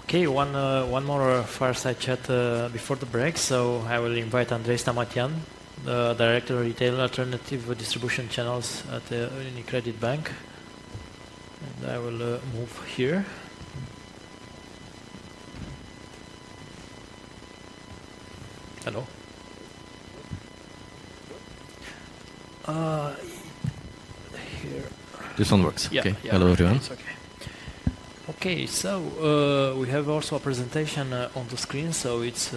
Okay, one more fireside chat before the break. So I will invite Andrei Stamatian, the Director of Retail Alternative Distribution Channels at UniCredit Bank. And I will move here. Hello. Here. This one works. Yeah, okay. Yeah, Hello, everyone. It's okay. Okay, so we have also a presentation on the screen. So it's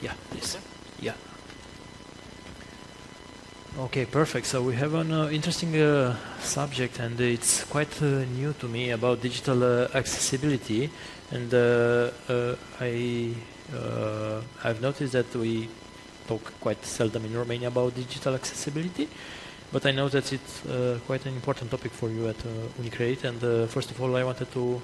yeah, please. Yeah. Okay, perfect. So we have an interesting subject, and it's quite new to me about digital accessibility. And I've noticed that we talk quite seldom in Romania about digital accessibility, but I know that it's quite an important topic for you at UniCredit. And first of all, I wanted to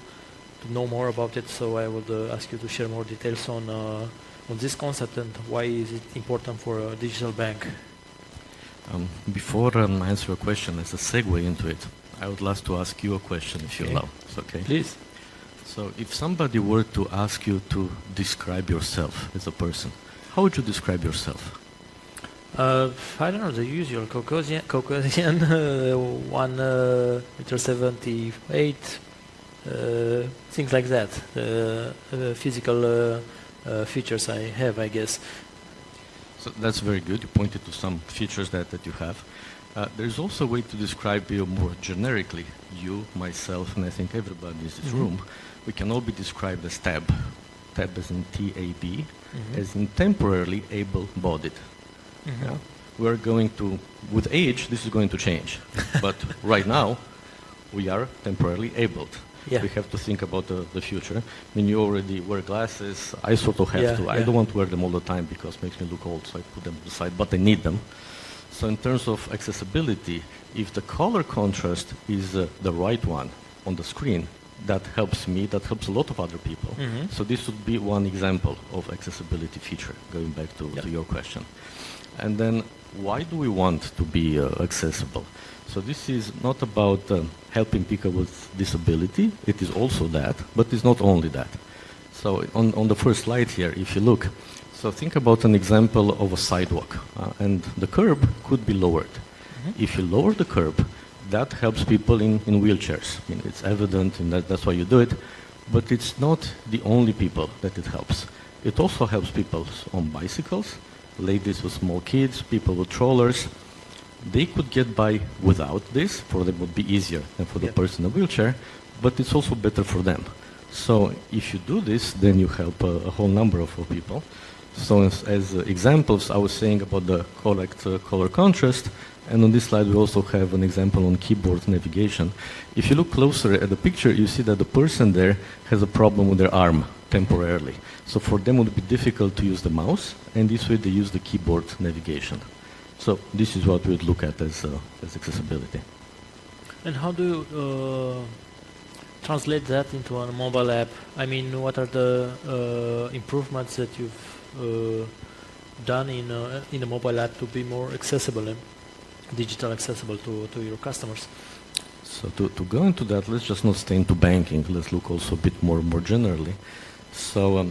know more about it, so I would ask you to share more details on this concept and why is it important for a digital bank. Before I answer your question, as a segue into it, I would like to ask you a question, if you allow. It's okay? Please. So if somebody were to ask you to describe yourself as a person, how would you describe yourself? I don't know, the usual Caucasian, 1.78 m, things like that. Physical features I have, I guess. So that's very good. You pointed to some features that you have. There's also a way to describe you more generically. You, myself, and I think everybody in this room, we can all be described as TAB. TAB as in T-A-B, as in temporarily able-bodied. Yeah? We're going to, with age, this is going to change. But right now, we are temporarily abled. Yeah. We have to think about the future. I mean, you already wear glasses. I sort of have to. Yeah. I don't want to wear them all the time because it makes me look old, so I put them aside, but I need them. So in terms of accessibility, if the color contrast is the right one on the screen, that helps me, that helps a lot of other people. So this would be one example of accessibility feature, going back to your question. And then, why do we want to be accessible? So this is not about helping people with disability. It is also that, but it's not only that. So on the first slide here, if you look, so think about an example of a sidewalk, and the curb could be lowered. If you lower the curb, that helps people in wheelchairs. I mean, it's evident, and that's why you do it, but it's not the only people that it helps. It also helps people on bicycles, ladies with small kids, people with strollers. They could get by without this. For them it would be easier than for the person in a wheelchair, but it's also better for them. So if you do this, then you help a whole number of people. So as examples, I was saying about the correct color contrast, and on this slide we also have an example on keyboard navigation. If you look closer at the picture, you see that the person there has a problem with their arm temporarily. So for them it would be difficult to use the mouse, and this way they use the keyboard navigation. So this is what we would look at as accessibility. And how do you translate that into a mobile app? I mean, what are the improvements that you've done in a mobile app to be more accessible and digital accessible to your customers? So to go into that, let's just not stay into banking. Let's look also a bit more generally. So,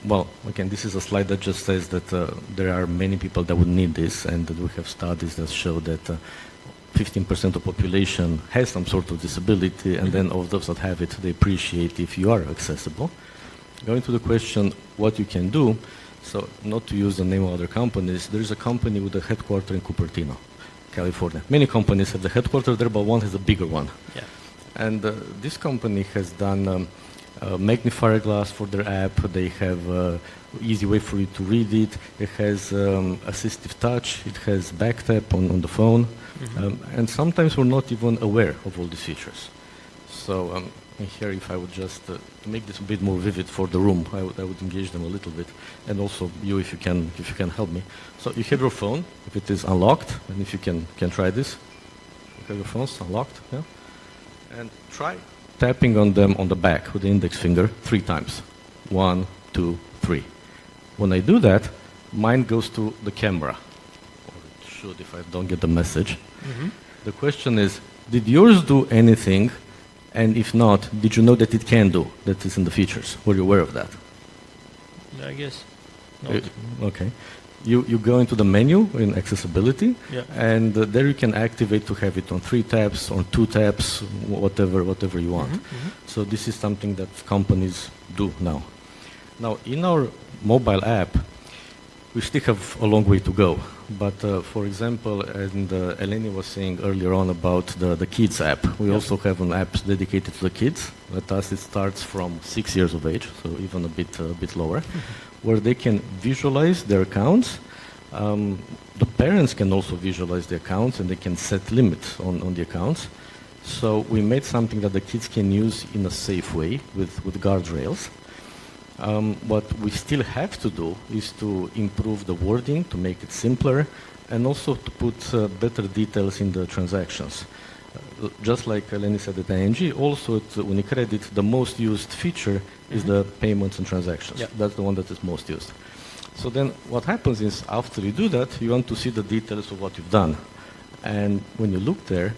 well, again, this is a slide that just says that there are many people that would need this, and that we have studies that show that 15% of population has some sort of disability, and then of those that have it, they appreciate if you are accessible. Going to the question, what you can do, so not to use the name of other companies, there is a company with a headquarters in Cupertino, California. Many companies have the headquarters there, but one has a bigger one. Yeah. And this company has done magnifier glass for their app. They have easy way for you to read it. It has assistive touch. It has back tap on the phone. And sometimes we're not even aware of all these features. So here, if I would just to make this a bit more vivid for the room, I would engage them a little bit, and also you, if you can help me. So you have your phone, if it is unlocked, and if you can try this. You have your phones unlocked, yeah, and try tapping on them on the back with the index finger 3 times. 1, 2, 3. When I do that, mine goes to the camera. Or it should if I don't get the message. The question is, did yours do anything And if not, did you know that it can do? That is in the features. Were you aware of that? I guess not. Okay. You go into the menu in accessibility, and there you can activate to have it on 3 tabs, on 2 tabs, whatever you want. So this is something that companies do now. Now, in our mobile app, we still have a long way to go. But for example, and Eleni was saying earlier on about the kids app, we also have an app dedicated to the kids. At us, it starts from 6 years of age, so even a bit lower, where they can visualize their accounts. The parents can also visualize the accounts, and they can set limits on the accounts. So we made something that the kids can use in a safe way with guardrails. What we still have to do is to improve the wording, to make it simpler, and also to put better details in the transactions. Just like Eleni said at ING, also at UniCredit, the most used feature is the payments and transactions. That's the one that is most used. So then what happens is, after you do that, you want to see the details of what you've done. And when you look there,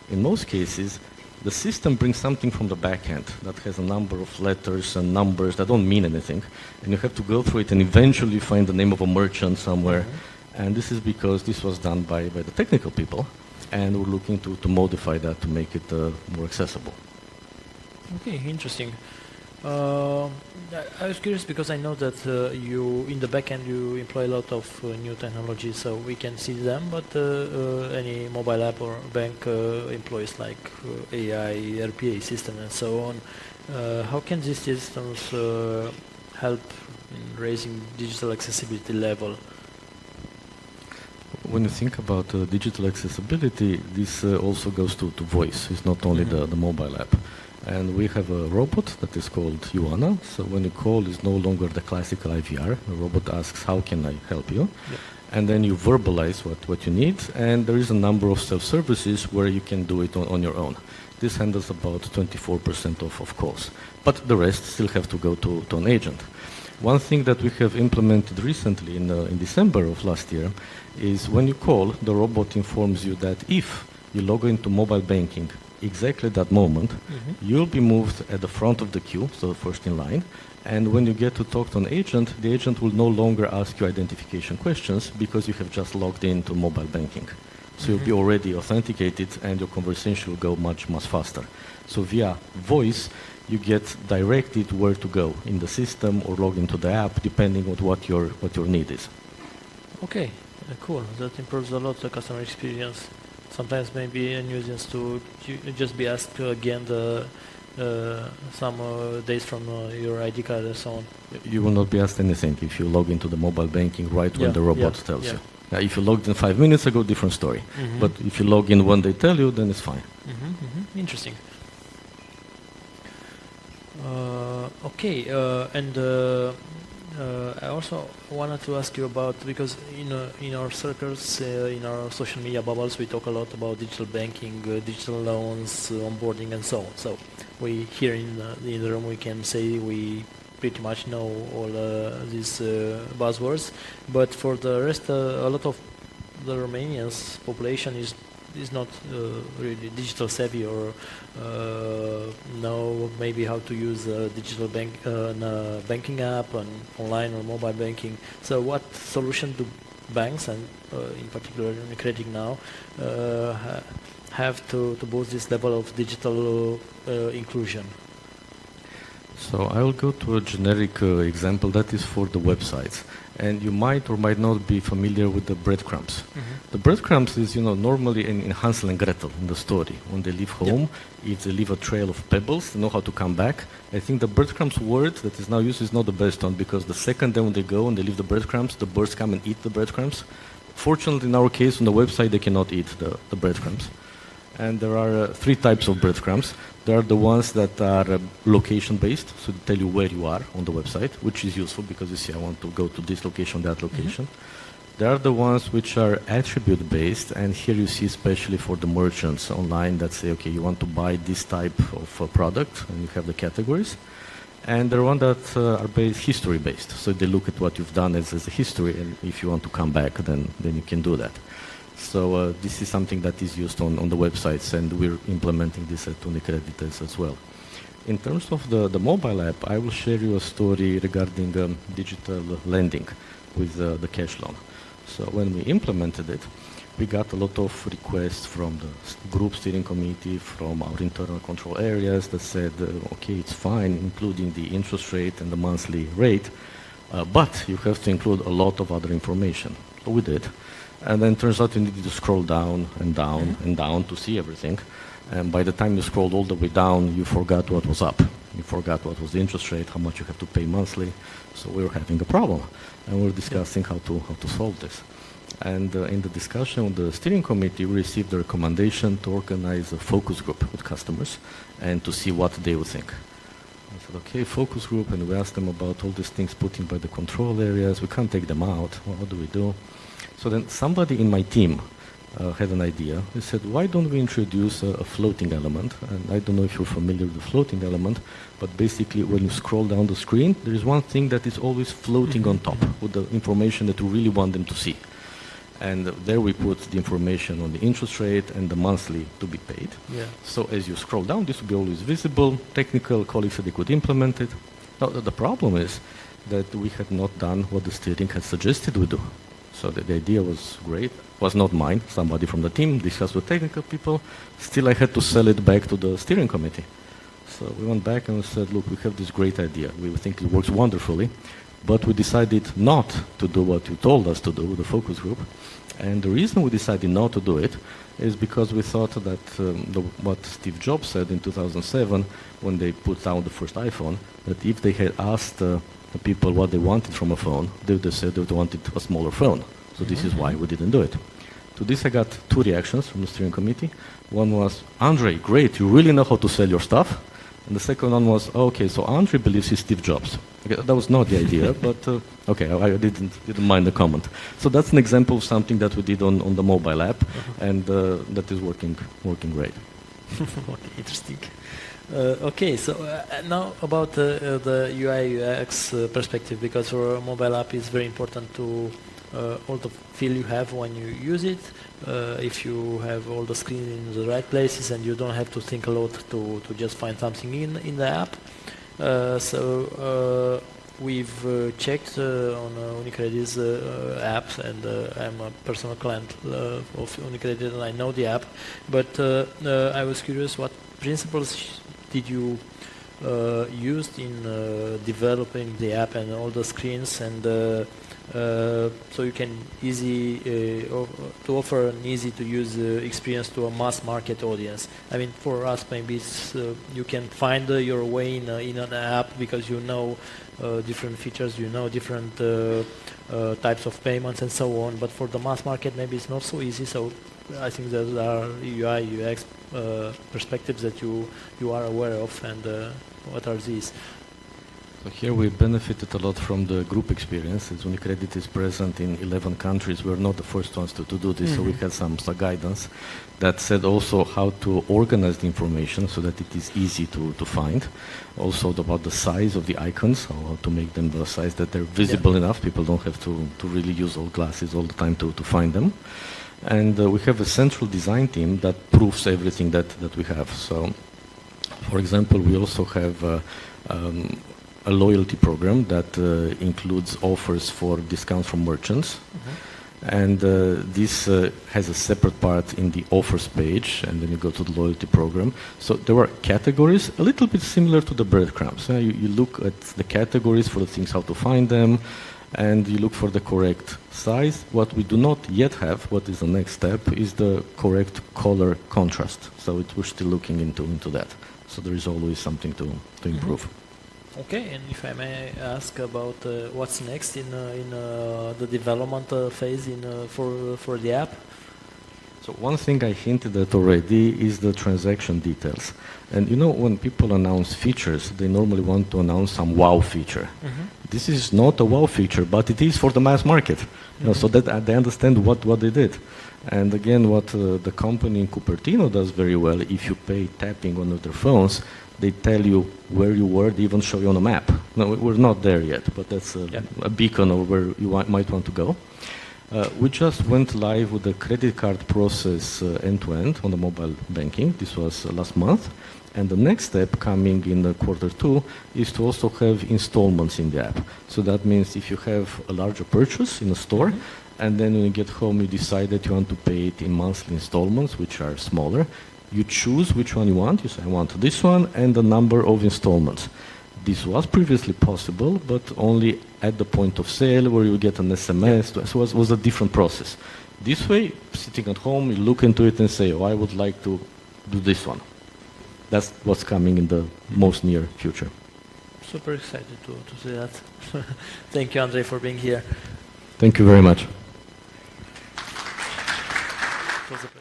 in most cases, the system brings something from the back end that has a number of letters and numbers that don't mean anything. And you have to go through it and eventually find the name of a merchant somewhere. And this is because this was done by the technical people. And we're looking to modify that to make it more accessible. Okay, interesting. I was curious because I know that you, in the back end, you employ a lot of new technologies, so we can see them, but any mobile app or bank employs like AI, RPA system and so on. How can these systems help in raising digital accessibility level? When you think about digital accessibility, this also goes to voice. It's not only the mobile app. And we have a robot that is called Ioana. So when you call, it's no longer the classical IVR. The robot asks, how can I help you? And then you verbalize what you need. And there is a number of self-services where you can do it on your own. This handles about 24% of calls. But the rest still have to go to an agent. One thing that we have implemented recently in December of last year is when you call, the robot informs you that if you log into mobile banking exactly at that moment, you'll be moved at the front of the queue, so first in line, and when you get to talk to an agent, the agent will no longer ask you identification questions because you have just logged into mobile banking. So you'll be already authenticated and your conversation will go much faster. So via voice, you get directed where to go in the system or log into the app, depending on what your need is. Okay, cool. That improves a lot the customer experience. Sometimes maybe a nuisance to just be asked again some days from your ID card and so on. You will not be asked anything if you log into the mobile banking right when the robot tells you. Now, if you logged in 5 minutes ago, different story. But if you log in when they tell you, then it's fine. Interesting. Okay, and I also wanted to ask you about, because in our circles, in our social media bubbles, we talk a lot about digital banking, digital loans, onboarding, and so on. So we here in the room we can say we pretty much know all these buzzwords, but for the rest, a lot of the Romanians population is not really digital savvy or know maybe how to use a digital banking app and online or mobile banking. So what solution do banks, and in particular UniCredit now, have to boost this level of digital inclusion? So I will go to a generic example that is for the websites. And you might or might not be familiar with the breadcrumbs. The breadcrumbs is, normally in Hansel and Gretel in the story. When they leave home, if they leave a trail of pebbles, they know how to come back. I think the breadcrumbs word that is now used is not the best one, because the second day when they go and they leave the breadcrumbs, the birds come and eat the breadcrumbs. Fortunately, in our case, on the website, they cannot eat the breadcrumbs. And there are 3 types of breadcrumbs. There are the ones that are location-based, so they tell you where you are on the website, which is useful because you see, I want to go to this location, that location. There are the ones which are attribute-based, and here you see especially for the merchants online that say, okay, you want to buy this type of product, and you have the categories. And there are ones that are history-based, so they look at what you've done as a history, and if you want to come back, then you can do that. So this is something that is used on the websites, and we're implementing this at UniCredit as well. In terms of the mobile app, I will share you a story regarding digital lending with the cash loan. So when we implemented it, we got a lot of requests from the group steering committee, from our internal control areas that said, okay, it's fine, including the interest rate and the monthly rate, but you have to include a lot of other information. So we did. And then turns out you needed to scroll down and down and down to see everything. And by the time you scrolled all the way down, you forgot what was up. You forgot what was the interest rate, how much you have to pay monthly. So we were having a problem. And we were discussing how to solve this. And in the discussion with the steering committee, we received the recommendation to organize a focus group with customers and to see what they would think. I said, okay, focus group, and we asked them about all these things put in by the control areas. We can't take them out. What do we do? So then somebody in my team had an idea. They said, why don't we introduce a floating element? And I don't know if you're familiar with the floating element, but basically when you scroll down the screen, there is one thing that is always floating on top with the information that you really want them to see. And there we put the information on the interest rate and the monthly to be paid. Yeah. So as you scroll down, this will be always visible. Technical colleagues said they could implement it. Now, the problem is that we had not done what the steering had suggested we do. So the idea was great. It was not mine. Somebody from the team discussed with technical people. Still, I had to sell it back to the steering committee. So we went back and said, look, we have this great idea. We think it works wonderfully. But we decided not to do what you told us to do with the focus group. And the reason we decided not to do it is because we thought that what Steve Jobs said in 2007 when they put out the first iPhone, that if they had asked the people what they wanted from a phone, they would have said they wanted a smaller phone. So this is why we didn't do it. To this I got two reactions from the steering committee. One was, Andrei, great, you really know how to sell your stuff. And the second one was, okay, so Andrei believes he's Steve Jobs. Okay, that was not the idea, but okay, I didn't mind the comment. So that's an example of something that we did on the mobile app, and that is working great. Okay, interesting. Okay, so now about the UI UX perspective, because for a mobile app is very important to all the feel you have when you use it. If you have all the screen in the right places and you don't have to think a lot to just find something in the app. So we've checked on UniCredit's apps, and I'm a personal client of UniCredit and I know the app, but I was curious, what principles did you use in developing the app and all the screens, and so you can to offer an easy to use experience to a mass market audience. I mean, for us maybe it's, you can find your way in an app because you know different features, you know different types of payments and so on, but for the mass market maybe it's not so easy. So I think there are UI UX perspectives that you are aware of, and what are these? So here we benefited a lot from the group experience. As UniCredit is present in 11 countries, we're not the first ones to do this, so we had some guidance that said also how to organize the information so that it is easy to find. Also about the size of the icons, how to make them the size that they're visible enough. People don't have to really use all glasses all the time to find them. And we have a central design team that proves everything that we have. So, for example, we also have a loyalty program that includes offers for discounts from merchants. And this has a separate part in the offers page, and then you go to the loyalty program. So there are categories, a little bit similar to the breadcrumbs. You look at the categories for the things, how to find them, and you look for the correct size. What we do not yet have, what is the next step, is the correct color contrast. So we're still looking into that. So there is always something to improve. Okay, and if I may ask about what's next in the development phase for the app? So one thing I hinted at already is the transaction details. And you know, when people announce features, they normally want to announce some wow feature. This is not a wow feature, but it is for the mass market. You know, so that they understand what they did. And again, what the company in Cupertino does very well, if you pay tapping on their phones, they tell you where you were, they even show you on a map. No, we're not there yet, but that's a beacon of where you might want to go. We just went live with the credit card process end-to-end on the mobile banking. This was last month. And the next step coming in quarter 2 is to also have installments in the app. So that means if you have a larger purchase in a store, and then when you get home you decide that you want to pay it in monthly installments, which are smaller, you choose which one you want. You say, I want this one and the number of installments. This was previously possible, but only at the point of sale where you get an SMS. So it was a different process. This way, sitting at home, you look into it and say, oh, I would like to do this one. That's what's coming in the most near future. Super excited to see that. Thank you, Andrei, for being here. Thank you very much. It was a pleasure.